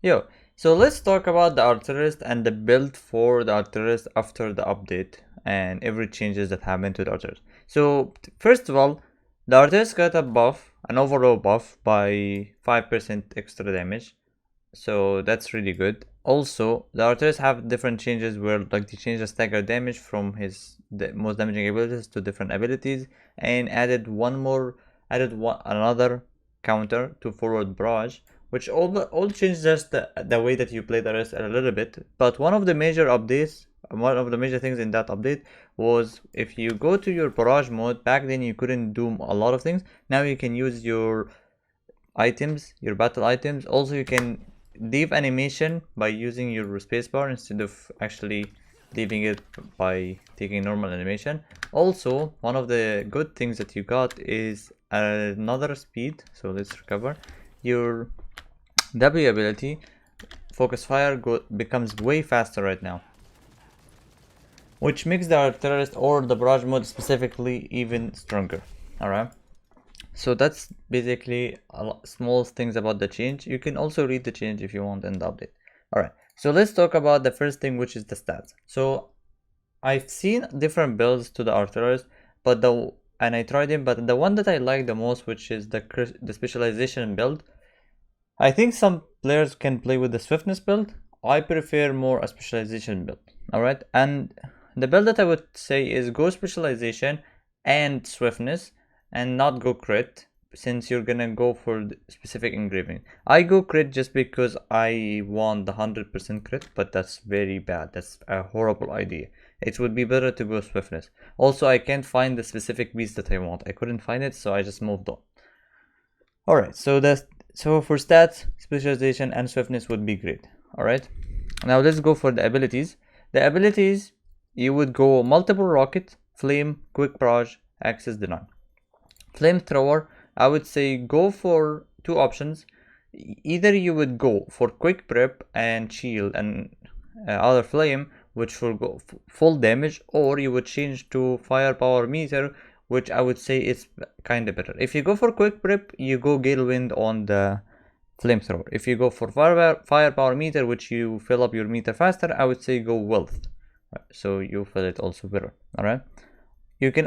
Yo, so let's talk about the artillerist and the build for the artillerist after the update and every changes that happened to the artillerist. So first of all, the artillerist got a buff, an overall buff by 5% extra damage. So that's really good. Also, the artillerist have different changes where like they changed the stagger damage from his most damaging abilities to different abilities and added another counter to forward barrage, which all changed just the way that you play the rest a little bit. But one of the major updates, one of the major things in that update was if you go to your barrage mode, back then you couldn't do a lot of things. Now you can use your items, your battle items. Also, you can leave animation by using your spacebar instead of actually leaving it by taking normal animation. Also, one of the good things that you got is another speed. So let's recover your W ability. Focus fire becomes way faster right now, which makes the artillerist or the barrage mode specifically even stronger. Alright, so that's basically small things about the change. You can also read the change if you want in the update. Alright, so let's talk about the first thing, which is the stats. So I've seen different builds to the artillerist, and I tried them, but the one that I like the most, which is the specialization build. I think some players can play with the swiftness build. I prefer more a specialization build. Alright, and the build that I would say is go specialization and swiftness and not go crit, since you're gonna go for the specific engraving. I go crit just because I want the 100% crit, but that's very bad. That's a horrible idea. It would be better to go swiftness. Also, I can't find the specific beast that I want. I couldn't find it, so I just moved on. Alright, so for stats, specialization and swiftness would be great. Alright, now let's go for the abilities. The abilities, you would go multiple rocket, flame, quick barrage, access deny. Flamethrower, I would say go for two options. Either you would go for quick prep and shield and other flame, which will go full damage, or you would change to firepower meter, which I would say is kind of better. If you go for quick prep, you go gale wind on the flamethrower. If you go for firepower meter, which you fill up your meter faster, I would say go wealth, so you fill it also better. All right, you can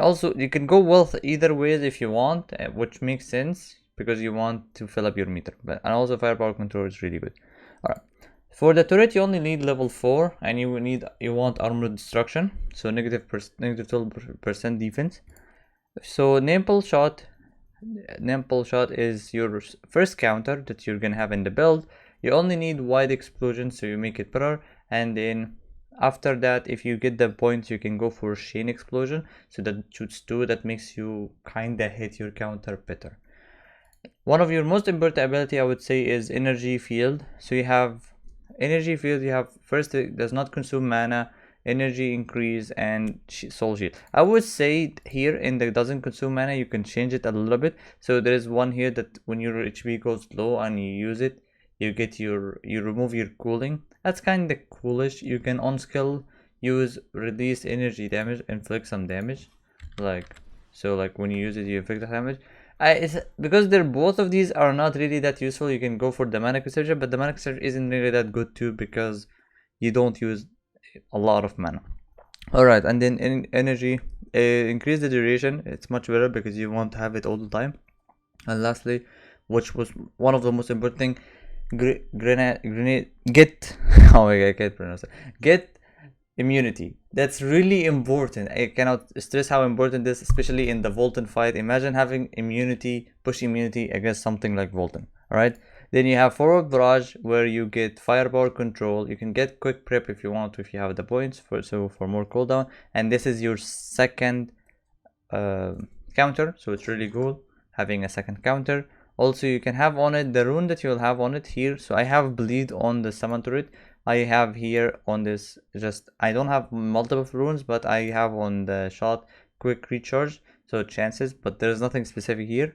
go wealth either ways if you want, which makes sense because you want to fill up your meter. And also firepower control is really good. All right, for the turret you only need level 4, and you want armor destruction, so negative 12% defense. So Nimble shot is your first counter that you're gonna have in the build. You only need wide explosion, so you make it better, and then after that, if you get the points, you can go for chain explosion, so that shoots 2, that makes you kinda hit your counter better. One of your most important ability, I would say, is energy field. So you have energy field, you have first, it does not consume mana, energy increase, and soul shield. I would say here in the doesn't consume mana, you can change it a little bit. So there is one here that when your HP goes low and you use it, you remove your cooling. That's kind of coolish. You can on skill use release energy damage, inflict some damage, like when you use it, you inflict damage. It's because both of these are not really that useful. You can go for the mana conservator, but the mana conservator isn't really that good too because you don't use a lot of mana. Alright, and then energy, increase the duration. It's much better because you want to have it all the time. And lastly, which was one of the most important thing, get oh my god, I can't pronounce it. Get immunity. That's really important. I cannot stress how important this, especially in the Volten fight. Imagine having immunity, push immunity against something like Volten. Alright, then you have forward barrage, where you get firepower control. You can get quick prep if you want to, if you have the points for more cooldown, and this is your second counter, so it's really cool having a second counter. Also, you can have on it the rune that you will have on it here. So I have bleed on the summon turret. I have here on this, I don't have multiple runes, but I have on the shot quick recharge, so chances, but there's nothing specific here.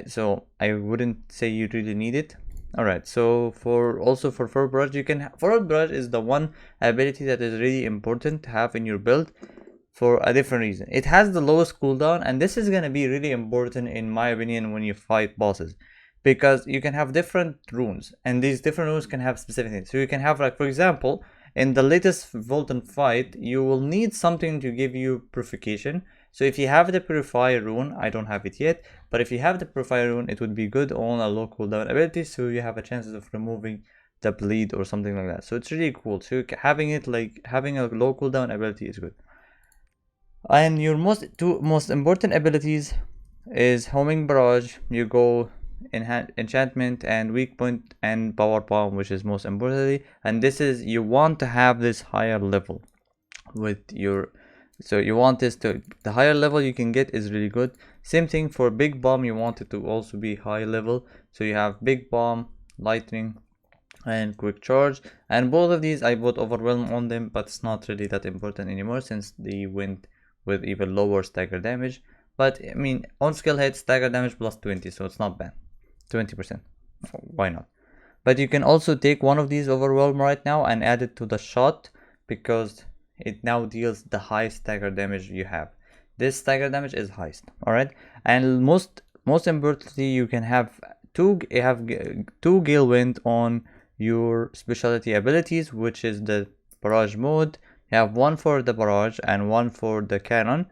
So I wouldn't say you really need it. Alright, so for forward barrage, forward barrage is the one ability that is really important to have in your build for a different reason. It has the lowest cooldown, and this is gonna be really important in my opinion when you fight bosses, because you can have different runes, and these different runes can have specific things. So you can have, like, for example, in the latest Volton fight, you will need something to give you purification. So if you have the Purify rune, I don't have it yet, but if you have the Purify rune, it would be good on a low cooldown ability, so you have a chance of removing the bleed or something like that. So it's really cool. So having it, like having a low cooldown ability, is good. And your two most important abilities is Homing Barrage. You go enchantment and weak point and power bomb, which is most importantly, and this is, you want to have this higher level with your, so you want this to, the higher level you can get is really good. Same thing for big bomb, you want it to also be high level, so you have big bomb, lightning, and quick charge, and both of these I put overwhelm on them, but it's not really that important anymore since they went with even lower stagger damage. But I mean, on skill hit, stagger damage plus 20, so it's not bad. 20%, why not? But you can also take one of these overwhelm right now and add it to the shot, because it now deals the highest stagger damage you have. This stagger damage is highest. All right, and most importantly, you can have two gale wind on your specialty abilities, which is the barrage mode. You have one for the barrage and one for the cannon,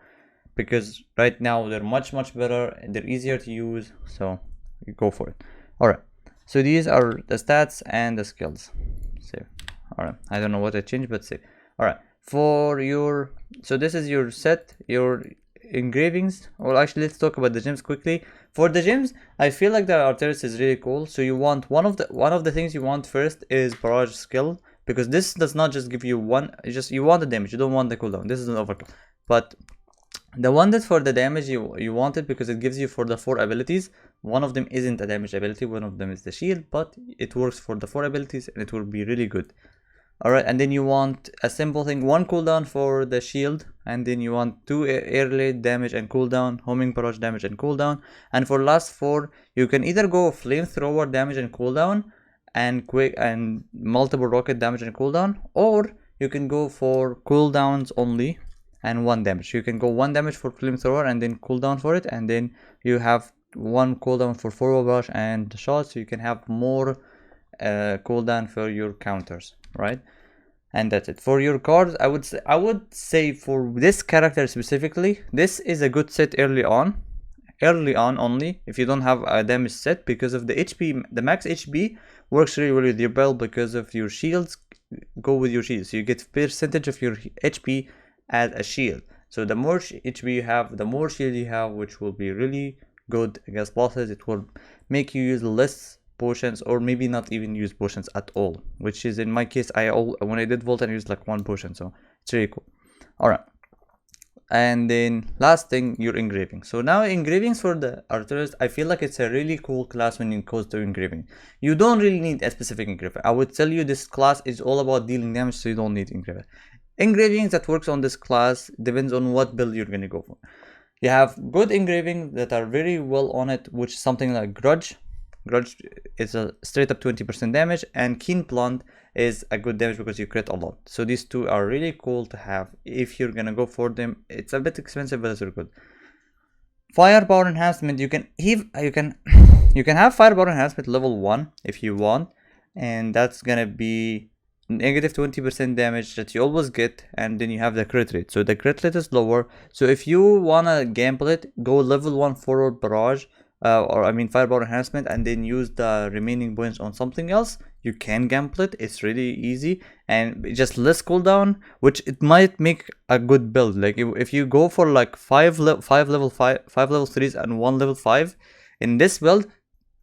because right now they're much better and they're easier to use, so you go for it. All right, so these are the stats and the skills. Save. All right, I don't know what I changed, but save. All right, for your, so this is your set, your engravings. Well, actually, let's talk about the gems quickly. For the gems, I feel like the Artillerist is really cool. So you want one of the things you want first is barrage skill, because this does not just give you one, you want the damage, you don't want the cooldown. This is an overkill. But the one that for the damage you want it because it gives you for the 4 abilities. One of them isn't a damage ability, one of them is the shield, but it works for the 4 abilities and it will be really good. Alright, and then you want a simple thing, 1 cooldown for the shield, and then you want 2 early damage and cooldown, homing barrage damage and cooldown, and for last 4 you can either go flamethrower damage and cooldown and quick and multiple rocket damage and cooldown, or you can go for cooldowns only and 1 damage. You can go 1 damage for flamethrower and then cooldown for it, and then you have 1 cooldown for forward rush and shot, so you can have more cooldown for your counters, right? And that's it. For your cards, I would say for this character specifically, this is a good set early on only if you don't have a damage set, because of the HP, the max HP works really well with your build because of your shields. Go with your shields, so you get percentage of your HP as a shield. So the more HP you have, the more shield you have, which will be really good against bosses. It will make you use less potions, or maybe not even use potions at all, which is in my case. When I did Volt, I used like 1 potion, so it's really cool. All right, and then last thing, your engraving. So now engravings for the Artillerist, I feel like it's a really cool class when it comes to engraving. You don't really need a specific engraver. I would tell you this class is all about dealing damage, so you don't need engraver. Engravings that works on this class depends on what build you're gonna go for. You have good engraving that are very well on it, which is something like Grudge. Grudge is a straight up 20% damage, and Keen Plant is a good damage because you crit a lot. So these two are really cool to have if you're gonna go for them. It's a bit expensive, but it's really good. Firepower enhancement, you can have firepower enhancement level 1 if you want, and that's gonna be negative 20% damage that you always get, and then you have the crit rate. So the crit rate is lower. So if you wanna gamble it, go level 1 forward barrage, firepower enhancement, and then use the remaining points on something else. You can gamble it. It's really easy and just less cooldown, which it might make a good build. Like if you go for like 5 level 3s and 1 level 5 in this build,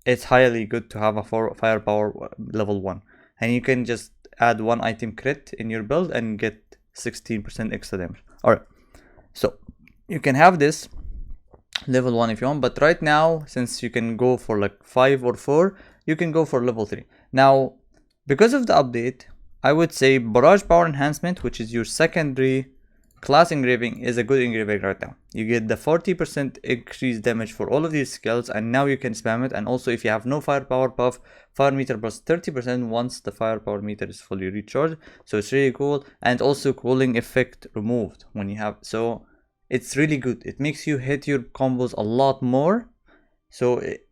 it's highly good to have a firepower level 1, and you can just add 1 item crit in your build and get 16% extra damage. Alright, so you can have this level 1 if you want, but right now, since you can go for like 5 or 4, you can go for level 3. Now, because of the update, I would say Barrage Power Enhancement, which is your secondary class engraving, is a good engraving right now. You get the 40% increased damage for all of these skills, and now you can spam it. And also, if you have no firepower buff, fire meter plus 30% once the firepower meter is fully recharged. So it's really cool, and also cooling effect removed when you have. So it's really good. It makes you hit your combos a lot more. So,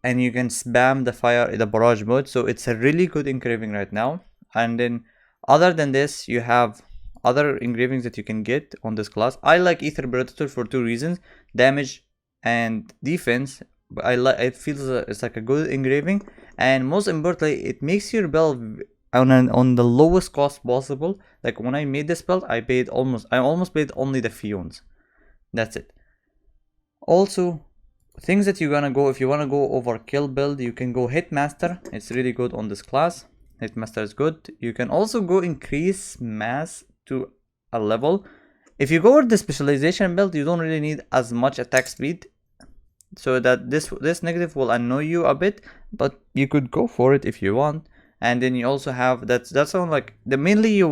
and you can spam the barrage mode. So it's a really good engraving right now. And then other than this, you have other engravings that you can get on this class. I like Ether Predator for two reasons: damage and defense. But it feels it's like a good engraving, and most importantly, it makes your build on the lowest cost possible. Like when I made this build, I almost paid only the Fions. That's it. Also, things that you're gonna go, if you wanna go overkill build, you can go Hitmaster. It's really good on this class. Hitmaster is good. You can also go increase mass to a level. If you go with the specialization build, you don't really need as much attack speed, so that this negative will annoy you a bit, but you could go for it if you want. And then you also have that's on like the main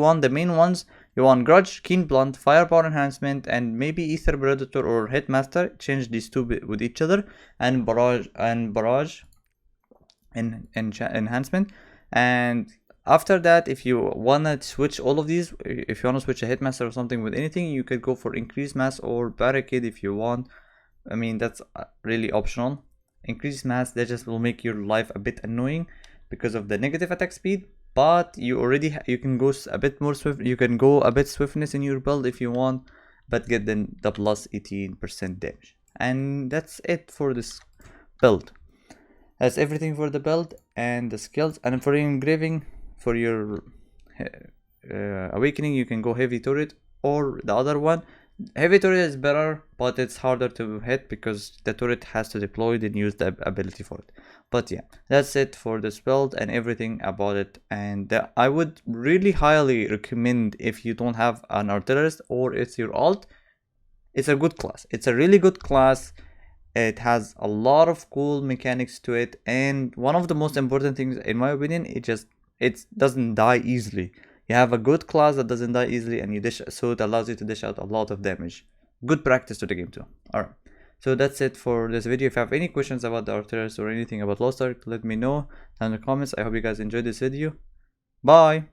ones. You want Grudge, Keen Blunt, Firepower Enhancement, and maybe Ether Predator or Hitmaster. Change these two with each other, and Barrage enhancement. And after that, if you wanna switch all of these, if you wanna switch a Hitmaster or something with anything, you could go for Increased Mass or Barricade if you want. I mean, that's really optional. Increased mass, that just will make your life a bit annoying because of the negative attack speed, but you can go a bit more swift. You can go a bit swiftness in your build if you want, but get then the plus 18% damage. And that's it for this build. That's everything for the build and the skills. And for your engraving, for your awakening, you can go heavy turret or the other one. Heavy turret is better, but it's harder to hit because the turret has to deploy and use the ability for it. But yeah, that's it for this build and everything about it. And I would really highly recommend, if you don't have an artillerist or it's your alt, it's a good class. It's a really good class. It has a lot of cool mechanics to it, and one of the most important things in my opinion, it doesn't die easily. You have a good class that doesn't die easily, and so it allows you to dish out a lot of damage. Good practice to the game too. Alright, so that's it for this video. If you have any questions about the Artillerist or anything about Lostark, let me know down in the comments. I hope you guys enjoyed this video. Bye!